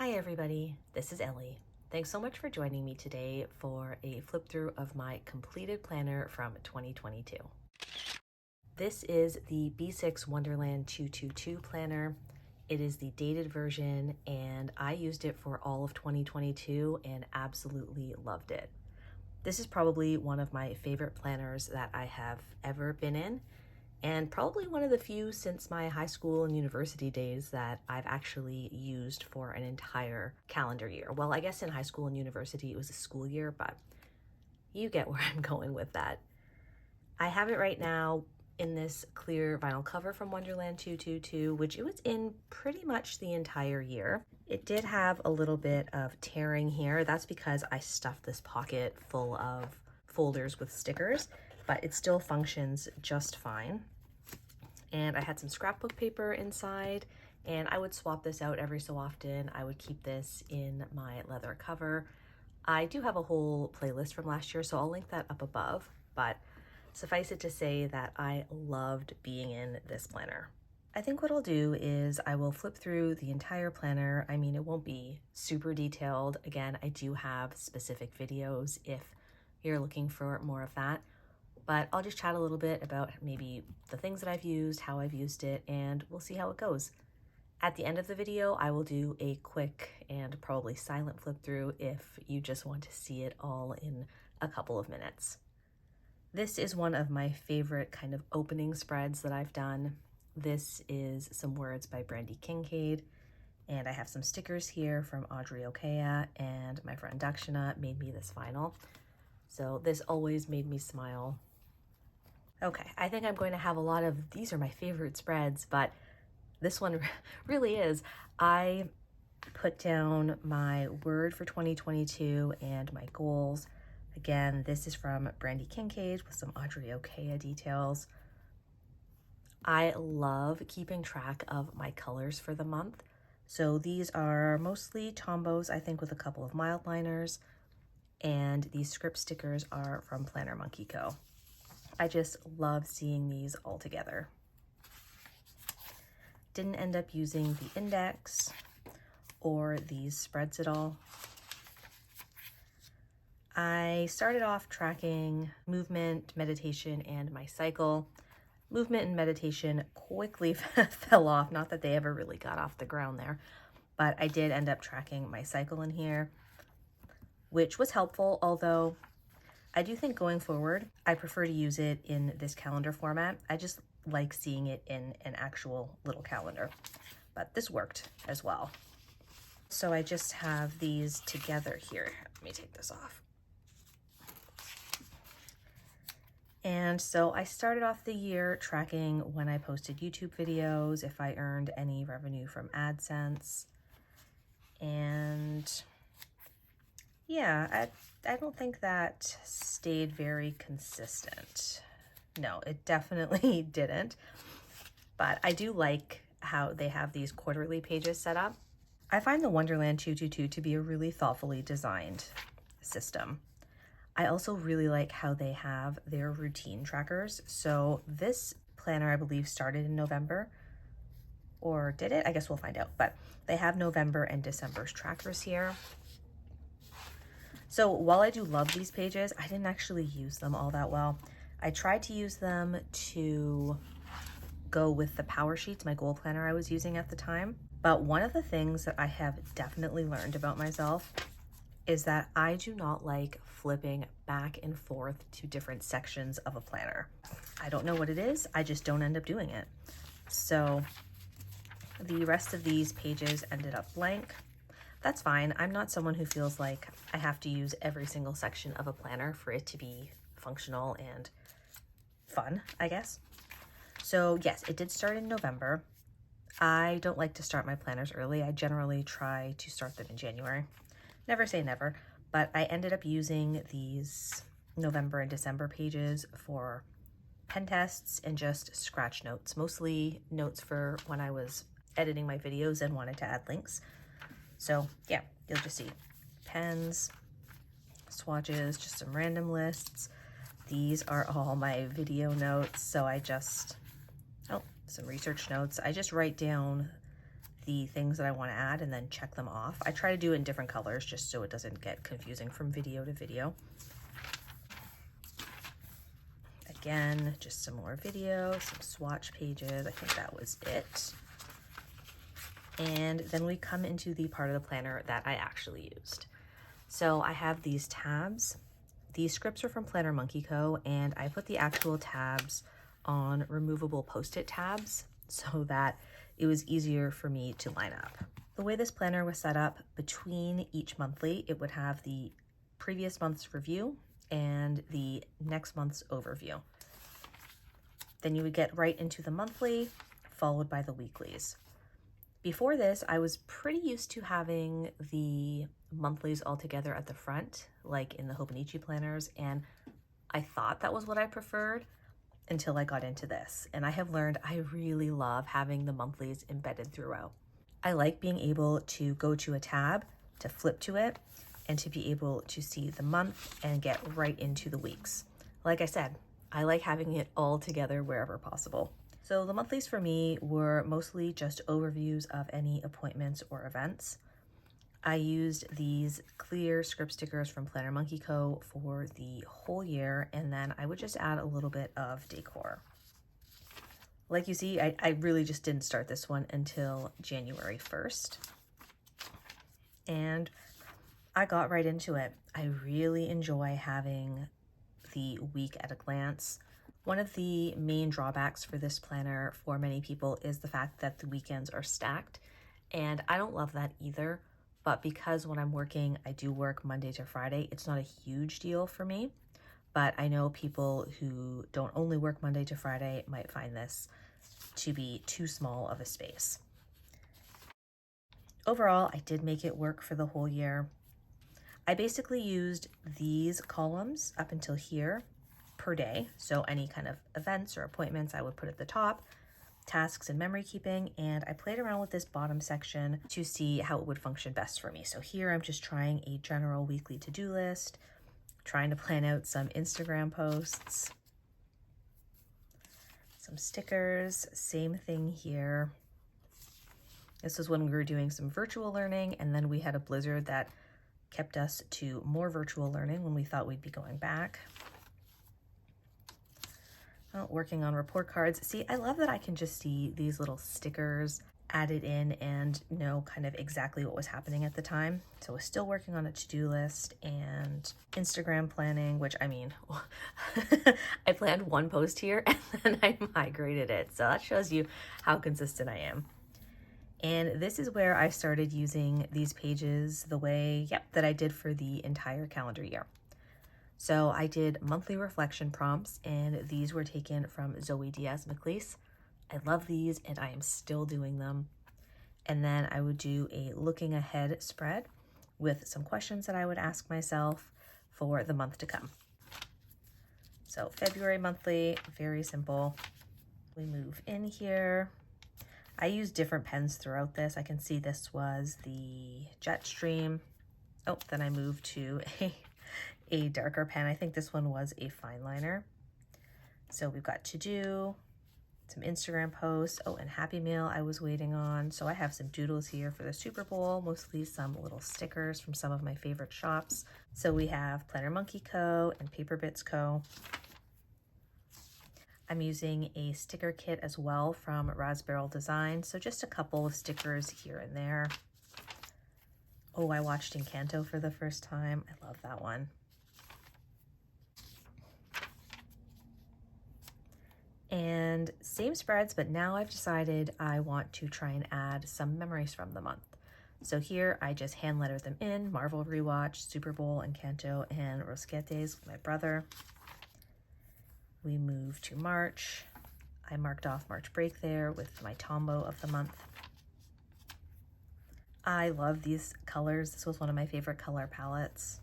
Hi everybody, this is Ellie. Thanks so much for joining me today for a flip through of my completed planner from 2022. This is the B6 Wonderland222 planner. It is the dated version and I used it for all of 2022 and absolutely loved it. This is probably one of my favorite planners that I have ever been in, and probably one of the few since my high school and university days that I've actually used for an entire calendar year. Well, I guess in high school and university it was a school year, but you get where I'm going with that. I have it right now in this clear vinyl cover from Wonderland222, which it was in pretty much the entire year. It did have a little bit of tearing here. That's because I stuffed this pocket full of folders with stickers, but it still functions just fine. And I had some scrapbook paper inside, and I would swap this out every so often. I would keep this in my leather cover. I do have a whole playlist from last year, so I'll link that up above, but suffice it to say that I loved being in this planner. I think what I'll do is I will flip through the entire planner. I mean, it won't be super detailed. Again, I do have specific videos if you're looking for more of that. But I'll just chat a little bit about maybe the things that I've used, how I've used it, and we'll see how it goes. At the end of the video, I will do a quick and probably silent flip through if you just want to see it all in a couple of minutes. This is one of my favorite kind of opening spreads that I've done. This is some words by Brandi Kincaid, and I have some stickers here from Audrey Okea, and my friend Daksina made me this vinyl. So this always made me smile. Okay, I think I'm going to have a lot of, these are my favorite spreads, but this one really is. I put down my word for 2022 and my goals. Again, this is from Brandi Kincaid with some Audrey Okea details. I love keeping track of my colors for the month. So these are mostly Tombos, I think, with a couple of mild liners, and these script stickers are from Planner Monkey Co. I just love seeing these all together. Didn't end up using the index or these spreads at all. I started off tracking movement, meditation, and my cycle. Movement and meditation quickly fell off. Not that they ever really got off the ground there, but I did end up tracking my cycle in here, which was helpful, although I do think going forward, I prefer to use it in this calendar format. I just like seeing it in an actual little calendar, but this worked as well. So I just have these together here. Let me take this off. And so I started off the year tracking when I posted YouTube videos, if I earned any revenue from AdSense. And yeah, I don't think that stayed very consistent. No, it definitely didn't. But I do like how they have these quarterly pages set up. I find the Wonderland222 to be a really thoughtfully designed system. I also really like how they have their routine trackers. So this planner, I believe, started in November, or did it? I guess we'll find out. But they have November and December's trackers here. So while I do love these pages, I didn't actually use them all that well. I tried to use them to go with the power sheets, my goal planner I was using at the time. But one of the things that I have definitely learned about myself is that I do not like flipping back and forth to different sections of a planner. I don't know what it is, I just don't end up doing it. So the rest of these pages ended up blank. That's fine. I'm not someone who feels like I have to use every single section of a planner for it to be functional and fun, I guess. So yes, it did start in November. I don't like to start my planners early. I generally try to start them in January. Never say never, but I ended up using these November and December pages for pen tests and just scratch notes, mostly notes for when I was editing my videos and wanted to add links. So yeah, you'll just see pens, swatches, just some random lists. These are all my video notes. So I just, some research notes. I just write down the things that I want to add and then check them off. I try to do it in different colors just so it doesn't get confusing from video to video. Again, just some more video, some swatch pages. I think that was it. And then we come into the part of the planner that I actually used. So I have these tabs. These scripts are from Planner Monkey Co. and I put the actual tabs on removable Post-it tabs so that it was easier for me to line up. The way this planner was set up, between each monthly, it would have the previous month's review and the next month's overview. Then you would get right into the monthly, followed by the weeklies. Before this, I was pretty used to having the monthlies all together at the front, like in the Hobonichi planners, and I thought that was what I preferred until I got into this. And I have learned I really love having the monthlies embedded throughout. I like being able to go to a tab, to flip to it, and to be able to see the month and get right into the weeks. Like I said, I like having it all together wherever possible. So the monthlies for me were mostly just overviews of any appointments or events. I used these clear script stickers from Planner Monkey Co. for the whole year, and then I would just add a little bit of decor. Like you see, I really just didn't start this one until January 1st. And I got right into it. I really enjoy having the week at a glance. One of the main drawbacks for this planner for many people is the fact that the weekends are stacked, and I don't love that either, but because when I'm working, I do work Monday to Friday, it's not a huge deal for me, but I know people who don't only work Monday to Friday might find this to be too small of a space. Overall, I did make it work for the whole year. I basically used these columns up until here per day. So any kind of events or appointments I would put at the top, tasks and memory keeping, and I played around with this bottom section to see how it would function best for me. So here I'm just trying a general weekly to-do list, trying to plan out some Instagram posts, some stickers, same thing here. This was when we were doing some virtual learning, and then we had a blizzard that kept us to more virtual learning when we thought we'd be going back. Working on report cards. See, I love that I can just see these little stickers added in and know kind of exactly what was happening at the time. So I was still working on a to-do list and Instagram planning, which I mean, I planned one post here and then I migrated it. So that shows you how consistent I am. And this is where I started using these pages the way, that I did for the entire calendar year. So I did monthly reflection prompts, and these were taken from Zoe Diaz-McLeese. I love these, and I am still doing them. And then I would do a looking ahead spread with some questions that I would ask myself for the month to come. So February monthly, very simple. We move in here. I use different pens throughout this. I can see this was the Jetstream. Oh, then I moved to a darker pen. I think this one was a fine liner. So we've got to do, some Instagram posts. Oh, and Happy Meal I was waiting on. So I have some doodles here for the Super Bowl, mostly some little stickers from some of my favorite shops. So we have Planner Monkey Co. and Paper Bits Co. I'm using a sticker kit as well from Raspberyl Designs. So just a couple of stickers here and there. Oh, I watched Encanto for the first time. I love that one. And same spreads, but now I've decided I want to try and add some memories from the month. So here I just hand lettered them in: Marvel Rewatch, Super Bowl, Encanto, and Rosquetes with my brother. We move to March. I marked off March break there with my Tombow of the month. I love these colors. This was one of my favorite color palettes.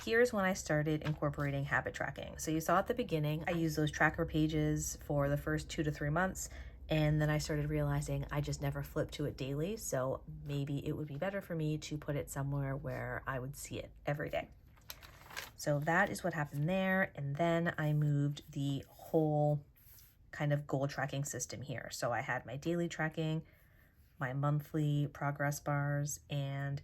Here's when I started incorporating habit tracking. So you saw at the beginning, I used those tracker pages for the first 2 to 3 months, and then I started realizing I just never flipped to it daily, so maybe it would be better for me to put it somewhere where I would see it every day. So that is what happened there, and then I moved the whole kind of goal tracking system here. So I had my daily tracking, my monthly progress bars, and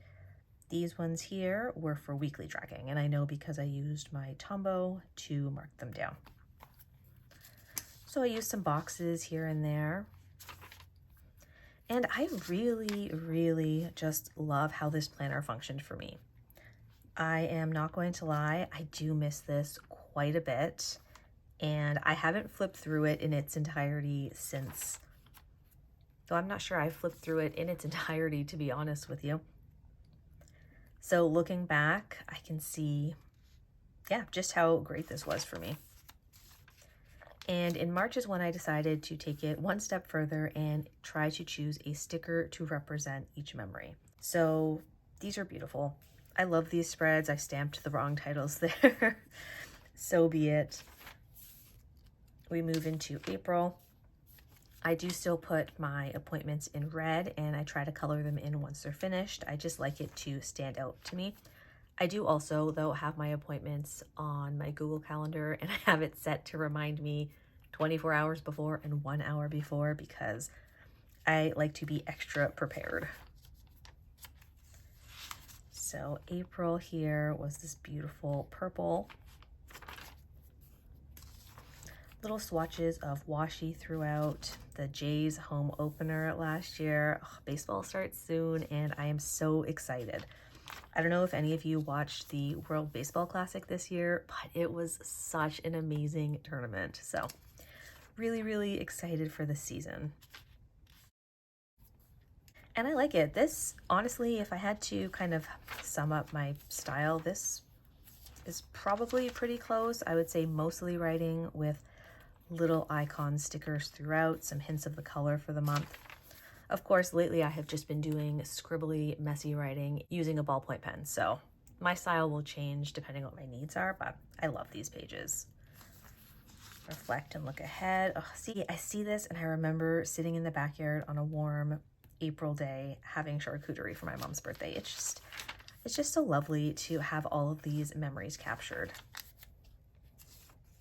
these ones here were for weekly tracking, and I know because I used my Tombow to mark them down. So I used some boxes here and there. And I really, really just love how this planner functioned for me. I am not going to lie, I do miss this quite a bit, and I haven't flipped through it in its entirety since, though I'm not sure I flipped through it in its entirety, to be honest with you. So looking back, I can see, yeah, just how great this was for me. And in March is when I decided to take it one step further and try to choose a sticker to represent each memory. So these are beautiful. I love these spreads. I stamped the wrong titles there. So be it. We move into April. I do still put my appointments in red, and I try to color them in once they're finished. I just like it to stand out to me. I do also, though, have my appointments on my Google Calendar, and I have it set to remind me 24 hours before and 1 hour before, because I like to be extra prepared. So April here was this beautiful purple. Little swatches of washi throughout. The Jays home opener last year. Oh, baseball starts soon, and I am so excited. I don't know if any of you watched the World Baseball Classic this year, but it was such an amazing tournament. So really, really excited for this season. And I like it. This, honestly, if I had to kind of sum up my style, this is probably pretty close. I would say mostly writing with little icon stickers throughout, some hints of the color for the month. Of course, lately I have just been doing scribbly, messy writing using a ballpoint pen, so my style will change depending on what my needs are, but I love these pages. Reflect and look ahead. Oh, see, I see this and I remember sitting in the backyard on a warm April day having charcuterie for my mom's birthday. It's just so lovely to have all of these memories captured.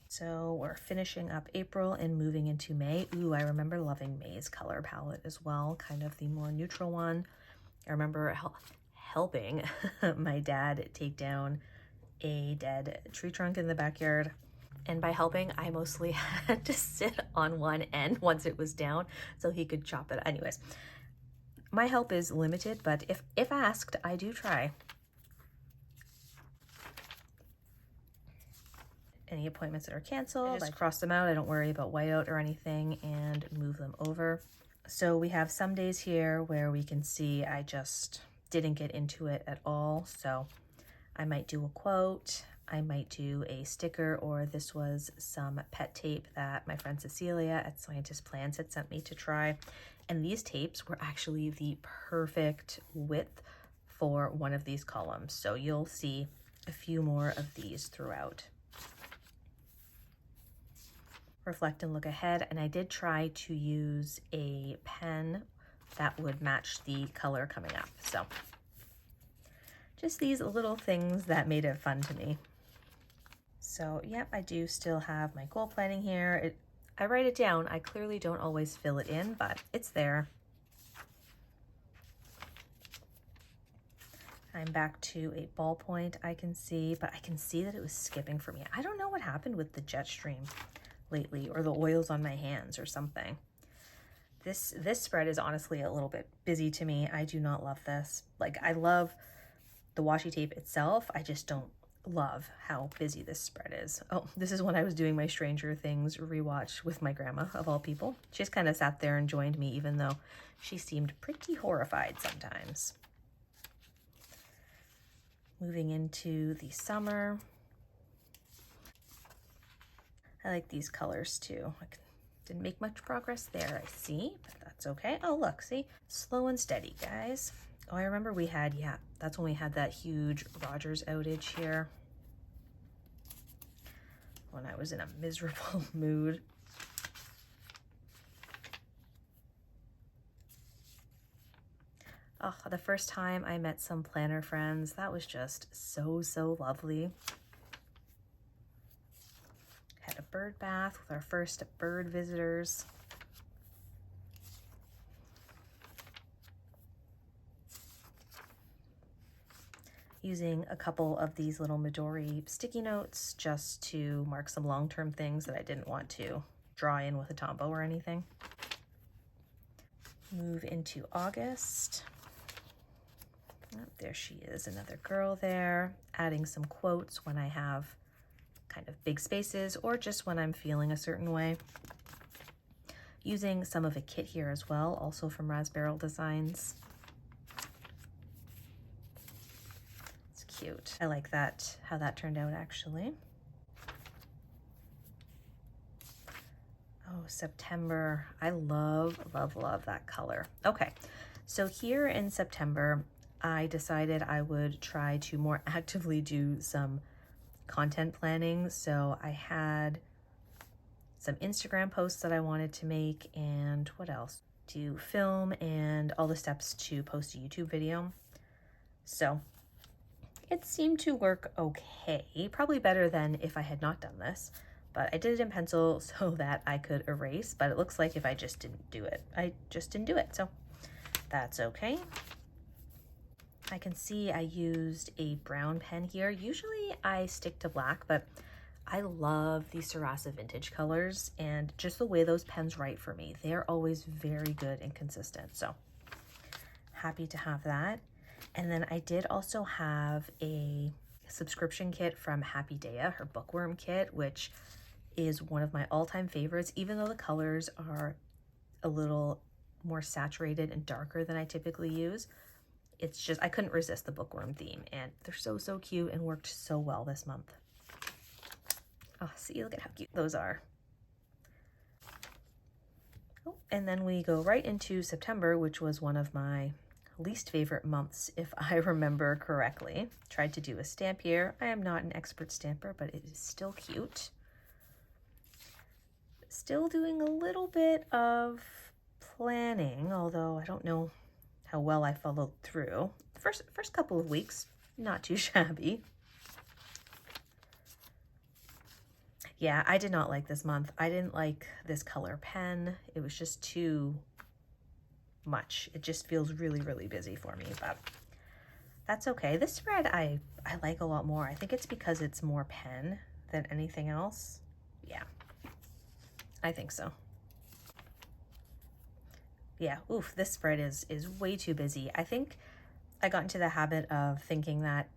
So we're finishing up April and moving into May. Ooh, I remember loving May's color palette as well, kind of the more neutral one. I remember helping my dad take down a dead tree trunk in the backyard. And by helping, I mostly had to sit on one end once it was down so he could chop it. Anyways, my help is limited, but if asked, I do try. Any appointments that are canceled, I cross them out. I don't worry about whiteout or anything and move them over. So we have some days here where we can see I just didn't get into it at all. So I might do a quote, I might do a sticker, or this was some pet tape that my friend Cecilia at Scientist Plans had sent me to try. And these tapes were actually the perfect width for one of these columns. So you'll see a few more of these throughout. Reflect and look ahead, and I did try to use a pen that would match the color coming up. So just these little things that made it fun to me. So yep, I do still have my goal planning here. I write it down. I clearly don't always fill it in, but it's there. I'm back to a ballpoint I can see, but I can see that it was skipping for me. I don't know what happened with the Jetstream lately, or the oils on my hands or something. This spread is honestly a little bit busy to me. I do not love this. Like, I love the washi tape itself. I just don't love how busy this spread is. Oh, this is when I was doing my Stranger Things rewatch with my grandma, of all people. She just kind of sat there and joined me, even though she seemed pretty horrified sometimes. Moving into the summer. I like these colors too. I didn't make much progress there, I see, but that's okay. Oh, look, see? Slow and steady, guys. Oh, I remember we had, yeah, that's when we had that huge Rogers outage here. When I was in a miserable mood. Oh, the first time I met some planner friends, that was just so, so lovely. Had a bird bath with our first bird visitors. Using a couple of these little Midori sticky notes just to mark some long-term things that I didn't want to draw in with a Tombow or anything. Move into August. Oh, there she is, another girl there, adding some quotes when I have kind of big spaces or just when I'm feeling a certain way. Using some of a kit here as well, also from Raspberyl Designs. It's cute. I like that, how that turned out actually. Oh, September. I love, love, love that color. Okay, so here in September, I decided I would try to more actively do some content planning. So I had some Instagram posts that I wanted to make, and what else? To film and all the steps to post a YouTube video. So it seemed to work okay, probably better than if I had not done this, but I did it in pencil so that I could erase, but it looks like if I just didn't do it, I just didn't do it, so that's okay. I can see I used a brown pen here. Usually I stick to black, but I love these Sarasa vintage colors and just the way those pens write for me. They're always very good and consistent, so happy to have that. And then I did also have a subscription kit from Happy Dea, her bookworm kit, which is one of my all-time favorites, even though the colors are a little more saturated and darker than I typically use. It's just, I couldn't resist the bookworm theme, and they're so, so cute and worked so well this month. Oh, see, look at how cute those are. Oh, and then we go right into September, which was one of my least favorite months, if I remember correctly. Tried to do a stamp here. I am not an expert stamper, but it is still cute. Still doing a little bit of planning, although I don't know how well I followed through. First couple of weeks, not too shabby. Yeah, I did not like this month. I didn't like this color pen. It was just too much. It just feels really, really busy for me, but that's okay. This spread I like a lot more. I think it's because it's more pen than anything else. Yeah, I think so. Yeah, oof, this spread is way too busy. I think I got into the habit of thinking that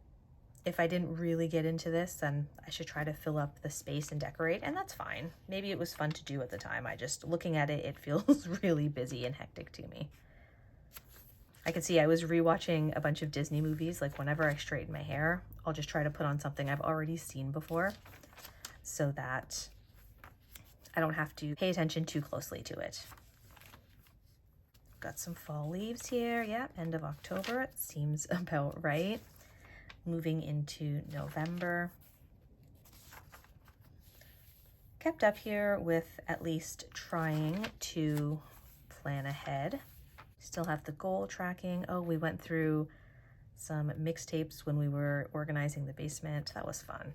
if I didn't really get into this, then I should try to fill up the space and decorate, and that's fine. Maybe it was fun to do at the time. Looking at it, it feels really busy and hectic to me. I can see I was rewatching a bunch of Disney movies. Like whenever I straighten my hair, I'll just try to put on something I've already seen before so that I don't have to pay attention too closely to it. Got some fall leaves here. Yeah, end of October. It seems about right. Moving into November. Kept up here with at least trying to plan ahead. Still have the goal tracking. Oh, we went through some mixtapes when we were organizing the basement. That was fun.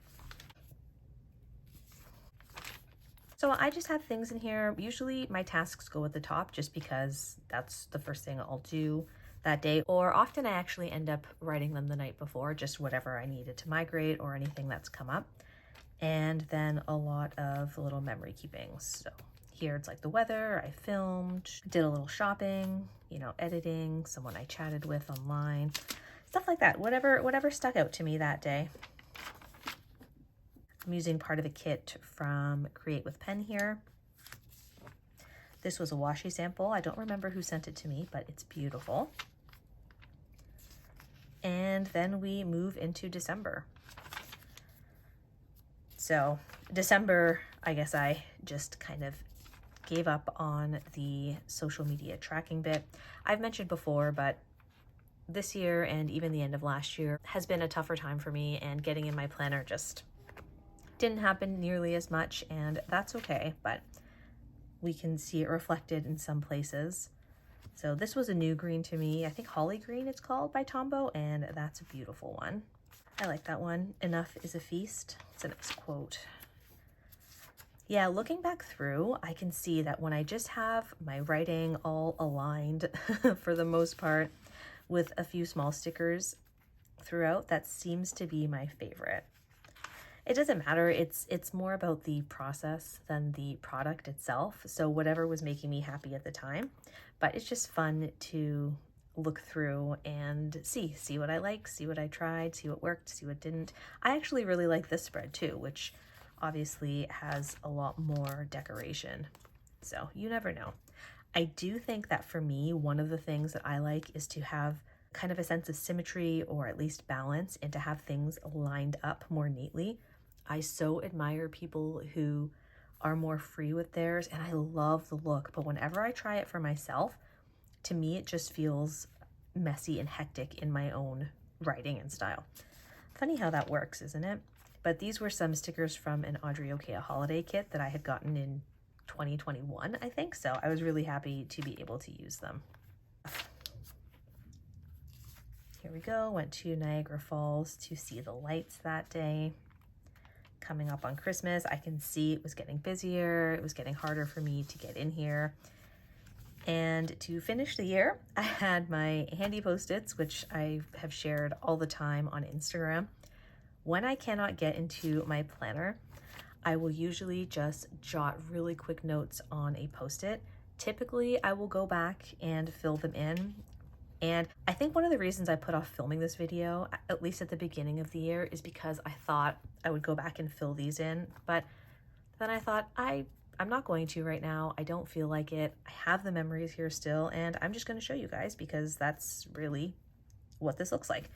So I just have things in here. Usually my tasks go at the top just because that's the first thing I'll do that day, or often I actually end up writing them the night before, just whatever I needed to migrate or anything that's come up. And then a lot of little memory keeping. So here it's like the weather, I filmed, did a little shopping, you know, editing, someone I chatted with online, stuff like that, whatever stuck out to me that day. I'm using part of a kit from Create with Pen here. This was a washi sample. I don't remember who sent it to me, but it's beautiful. And then we move into December. So December, I guess I just kind of gave up on the social media tracking bit. I've mentioned before, but this year and even the end of last year has been a tougher time for me, and getting in my planner just didn't happen nearly as much, and that's okay, but we can see it reflected in some places. So this was a new green to me. I think Holly Green it's called by Tombow, and that's a beautiful one. I like that one. Enough is a feast. It's a nice quote. Yeah, looking back through, I can see that when I just have my writing all aligned for the most part with a few small stickers, throughout, that seems to be my favorite. It doesn't matter, it's more about the process than the product itself, so whatever was making me happy at the time. But it's just fun to look through and see what I like, see what I tried, see what worked, see what didn't. I actually really like this spread too, which obviously has a lot more decoration, so you never know. I do think that for me, one of the things that I like is to have kind of a sense of symmetry, or at least balance, and to have things lined up more neatly. I so admire people who are more free with theirs, and I love the look, but whenever I try it for myself, to me it just feels messy and hectic in my own writing and style. Funny how that works, isn't it? But these were some stickers from an Audrey Okea holiday kit that I had gotten in 2021, I think, so I was really happy to be able to use them. Here we go, went to Niagara Falls to see the lights that day. Coming up on Christmas, I can see it was getting busier, it was getting harder for me to get in here. And to finish the year, I had my handy post-its, which I have shared all the time on Instagram. When I cannot get into my planner, I will usually just jot really quick notes on a post-it. Typically, I will go back and fill them in. And I think one of the reasons I put off filming this video, at least at the beginning of the year, is because I thought I would go back and fill these in. But then I thought, I'm not going to right now. I don't feel like it. I have the memories here still, and I'm just going to show you guys because that's really what this looks like.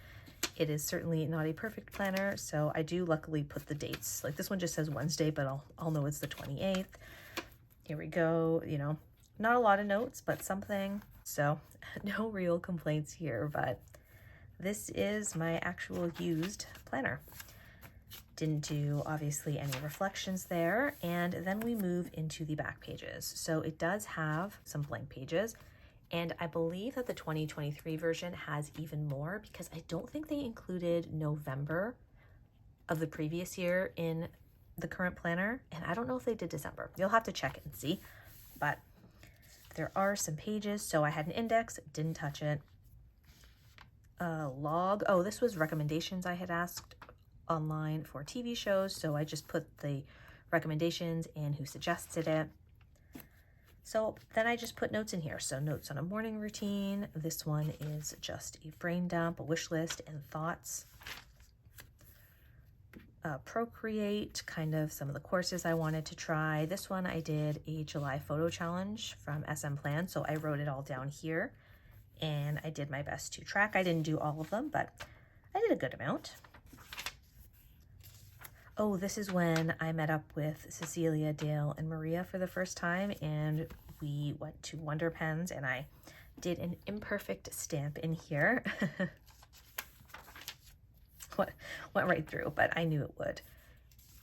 It is certainly not a perfect planner, so I do luckily put the dates. Like this one just says Wednesday, but I'll know it's the 28th. Here we go, you know, not a lot of notes, but something. So no real complaints here, but this is my actual used planner. Didn't do obviously any reflections there. And then we move into the back pages. So it does have some blank pages, and I believe that the 2023 version has even more because I don't think they included November of the previous year in the current planner. And I don't know if they did December. You'll have to check it and see, but there are some pages. So I had an index, didn't touch it. Log, oh, this was recommendations I had asked online for TV shows, so I just put the recommendations and who suggested it. So then I just put notes in here. So notes on a morning routine. This one is just a brain dump, a wish list, and thoughts. Procreate, kind of some of the courses I wanted to try. This one I did a July photo challenge from SM Plan, so I wrote it all down here, and I did my best to track. I didn't do all of them, but I did a good amount. Oh, this is when I met up with Cecilia, Dale, and Maria for the first time, and we went to Wonder Pens, and I did an imperfect stamp in here. Went right through, but I knew it would.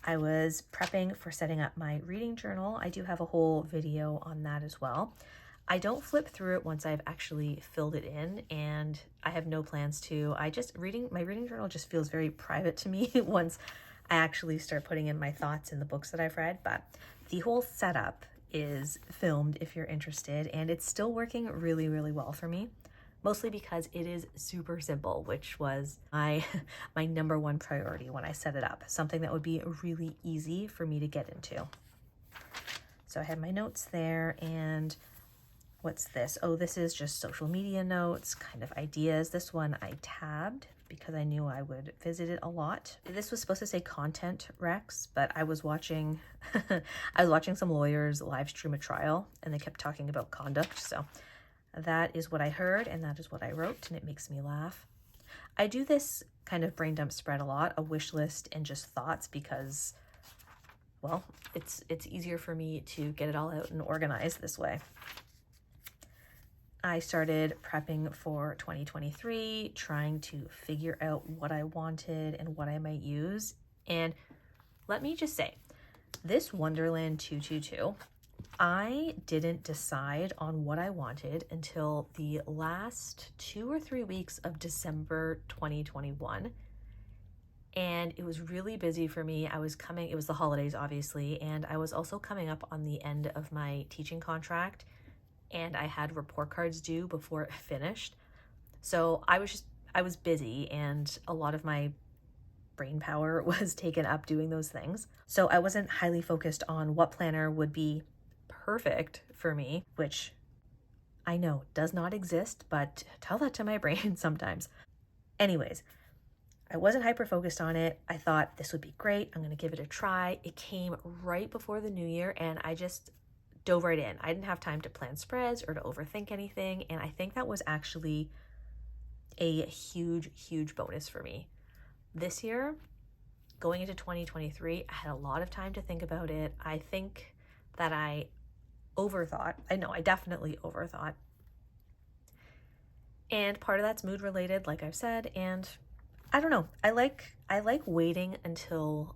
I was prepping for setting up my reading journal. I do have a whole video on that as well. I don't flip through it once I've actually filled it in, and I have no plans to. My reading journal just feels very private to me once I actually start putting in my thoughts in the books that I've read. But the whole setup is filmed if you're interested, and it's still working really, really well for me, mostly because it is super simple, which was my number one priority when I set it up, something that would be really easy for me to get into. So I had my notes there, and what's this? Oh, this is just social media notes, kind of ideas. This one I tabbed because I knew I would visit it a lot. This was supposed to say content Rex, but I was watching some lawyers live stream a trial, and they kept talking about conduct. So that is what I heard, and that is what I wrote, and it makes me laugh. I do this kind of brain dump spread a lot, a wish list and just thoughts, because, well, it's easier for me to get it all out and organize this way. I started prepping for 2023, trying to figure out what I wanted and what I might use. And let me just say, this Wonderland222, I didn't decide on what I wanted until the last 2 or 3 weeks of December 2021. And it was really busy for me. It was the holidays, obviously, and I was also coming up on the end of my teaching contract, and I had report cards due before it finished. So I I was busy and a lot of my brain power was taken up doing those things. So I wasn't highly focused on what planner would be perfect for me, which I know does not exist, but tell that to my brain sometimes. Anyways, I wasn't hyper focused on it. I thought this would be great. I'm going to give it a try. It came right before the new year and I just dove right in. I didn't have time to plan spreads or to overthink anything. And I think that was actually a huge, huge bonus for me. This year, going into 2023, I had a lot of time to think about it. I think that I overthought. I know I definitely overthought. And part of that's mood related, like I've said, and I don't know. I like waiting until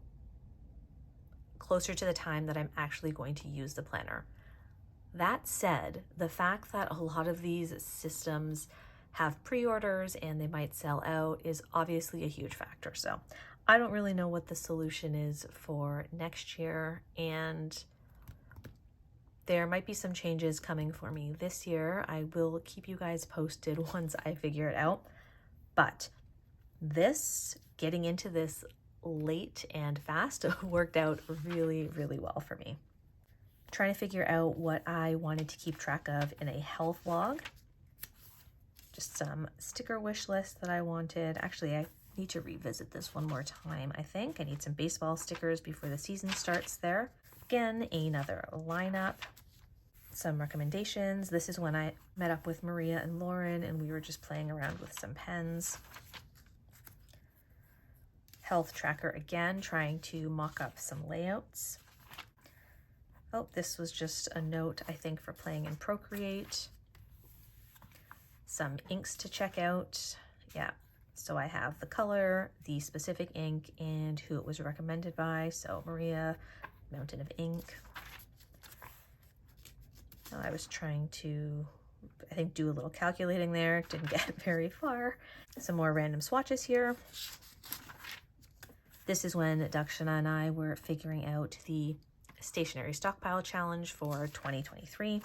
closer to the time that I'm actually going to use the planner. That said, the fact that a lot of these systems have pre-orders and they might sell out is obviously a huge factor. So I don't really know what the solution is for next year, and there might be some changes coming for me this year. I will keep you guys posted once I figure it out. But getting into this late and fast worked out really, really well for me. Trying to figure out what I wanted to keep track of in a health log. Just some sticker wish list that I wanted. Actually, I need to revisit this one more time, I think. I need some baseball stickers before the season starts there. Again, another lineup. Some recommendations. This is when I met up with Maria and Lauren and we were just playing around with some pens. Health tracker again, trying to mock up some layouts. Oh, this was just a note, I think, for playing in Procreate. Some inks to check out. Yeah, so I have the color, the specific ink, and who it was recommended by. So Maria, Mountain of Ink. I was trying to, I think, do a little calculating there. Didn't get very far. Some more random swatches here. This is when Daksina and I were figuring out the stationery stockpile challenge for 2023.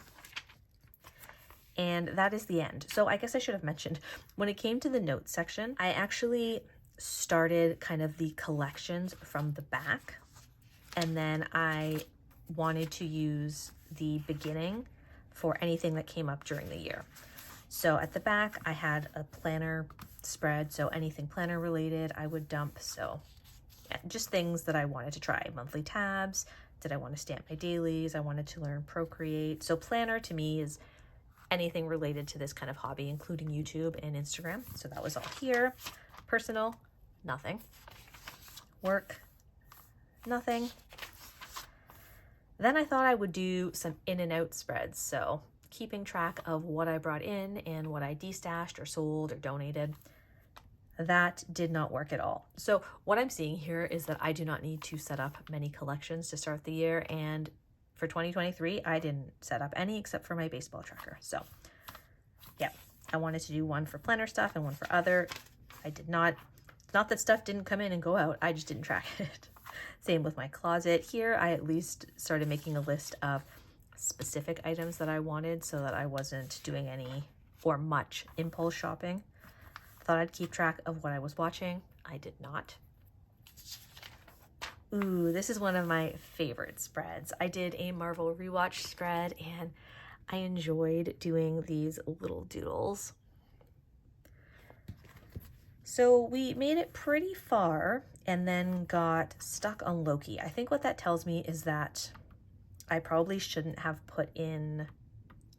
And that is the end. So I guess I should have mentioned, when it came to the notes section, I actually started kind of the collections from the back. And then I wanted to use the beginning for anything that came up during the year. So at the back, I had a planner spread. So anything planner related, I would dump. So yeah, just things that I wanted to try. Monthly tabs. Did I want to stamp my dailies? I wanted to learn Procreate. So planner to me is anything related to this kind of hobby, including YouTube and Instagram. So that was all here. Personal, nothing. Work, nothing. Then I thought I would do some in and out spreads. So keeping track of what I brought in and what I destashed or sold or donated. That did not work at all. So what I'm seeing here is that I do not need to set up many collections to start the year. And for 2023, I didn't set up any except for my baseball tracker. So yeah, I wanted to do one for planner stuff and one for other. I did not. It's not that stuff didn't come in and go out. I just didn't track it. Same with my closet. Here, I at least started making a list of specific items that I wanted so that I wasn't doing any or much impulse shopping. Thought I'd keep track of what I was watching. I did not. Ooh, this is one of my favorite spreads. I did a Marvel rewatch spread and I enjoyed doing these little doodles. So we made it pretty far and then got stuck on Loki. I think what that tells me is that I probably shouldn't have put in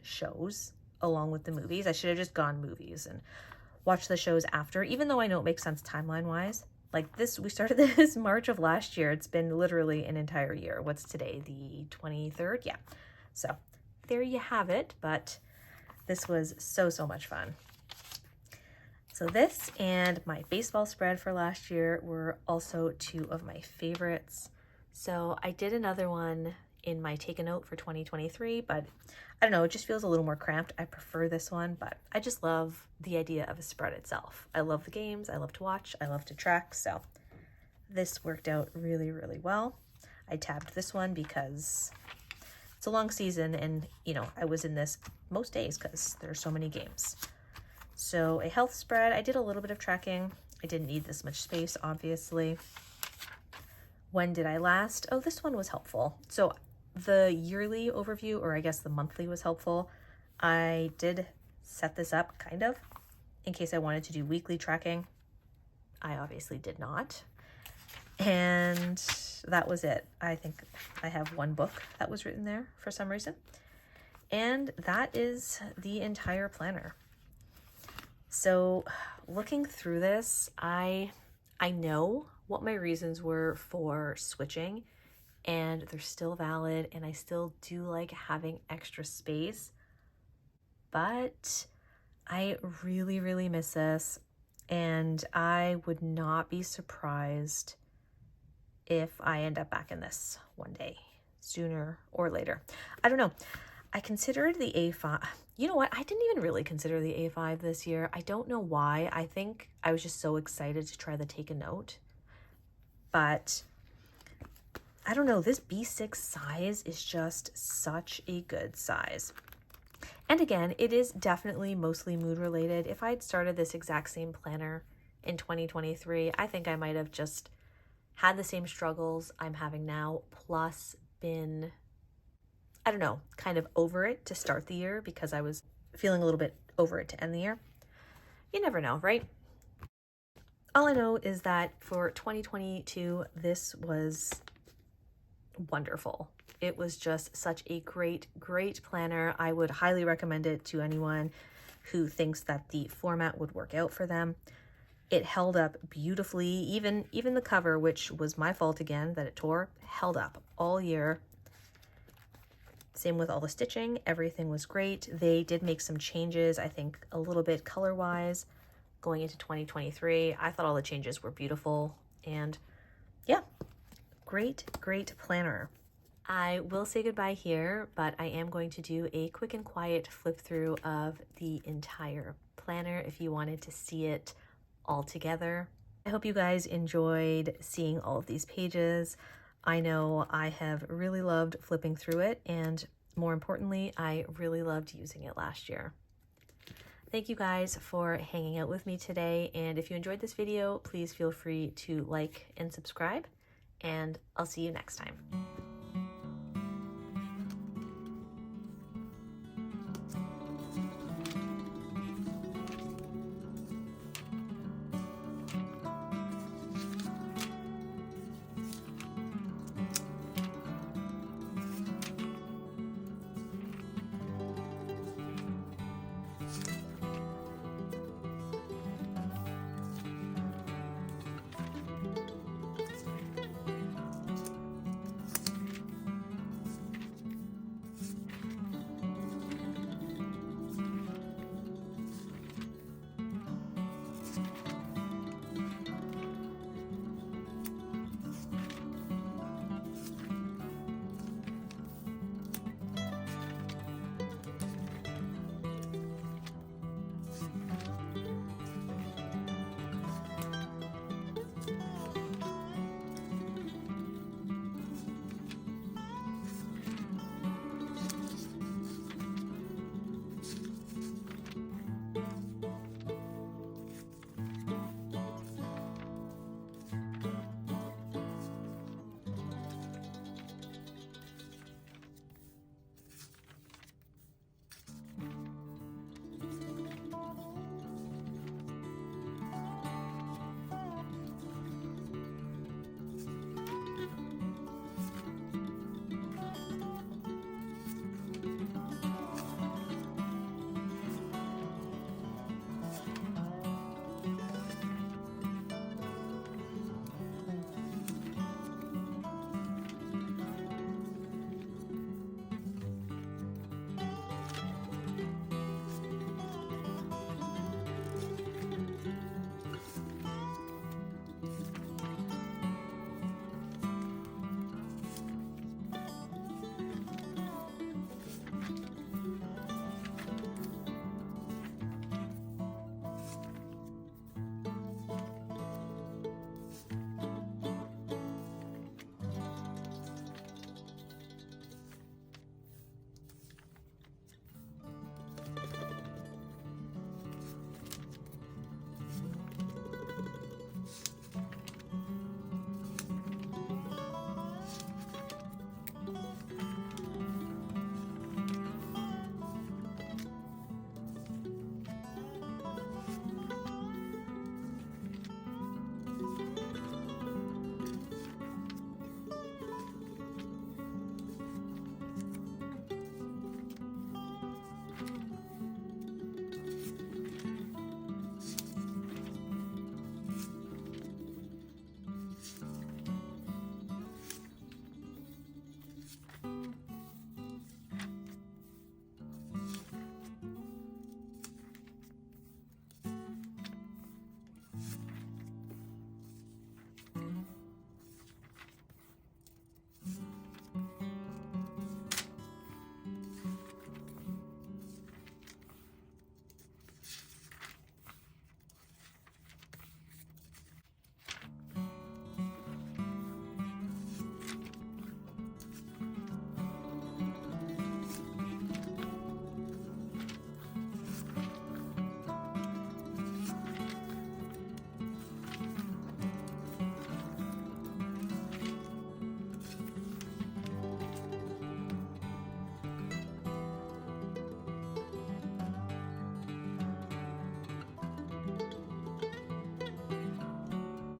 shows along with the movies. I should have just gone movies and watched the shows after, even though I know it makes sense timeline-wise. Like this, we started this March of last year. It's been literally an entire year. What's today, the 23rd? Yeah. So there you have it, but this was so much fun. So this and my baseball spread for last year were also two of my favorites. So I did another one in my take a note for 2023, but I don't know, it just feels a little more cramped. I prefer this one, but I just love the idea of a spread itself. I love the games, I love to watch, I love to track, so this worked out really, really well. I tabbed this one because it's a long season and, you know, I was in this most days because there are so many games. So a health spread. I did a little bit of tracking. I didn't need this much space, obviously. When did I last? Oh, this one was helpful. So the yearly overview, or I guess the monthly, was helpful. I did set this up kind of in case I wanted to do weekly tracking. I obviously did not. And that was it. I think I have one book that was written there for some reason. And that is the entire planner. So looking through this, I know what my reasons were for switching, and they're still valid, and I still do like having extra space, but I really, really miss this, and I would not be surprised if I end up back in this one day, sooner or later. I don't know. I considered the A5. You know what? I didn't even really consider the A5 this year. I don't know why. I think I was just so excited to try the Take a Note. But I don't know. This B6 size is just such a good size. And again, it is definitely mostly mood related. If I'd started this exact same planner in 2023, I think I might have just had the same struggles I'm having now, plus been, I don't know, kind of over it to start the year because I was feeling a little bit over it to end the year. You never know, right? All I know is that for 2022, this was wonderful. It was just such a great, great planner. I would highly recommend it to anyone who thinks that the format would work out for them. It held up beautifully. Even the cover, which was my fault again that it tore, held up all year. Same with all the stitching. Everything was great. They did make some changes, I think a little bit color-wise, going into 2023. I thought all the changes were beautiful. And yeah, great, great planner. I will say goodbye here, but I am going to do a quick and quiet flip through of the entire planner if you wanted to see it all together. I hope you guys enjoyed seeing all of these pages. I know I have really loved flipping through it, and more importantly, I really loved using it last year. Thank you guys for hanging out with me today, and if you enjoyed this video, please feel free to like and subscribe, and I'll see you next time.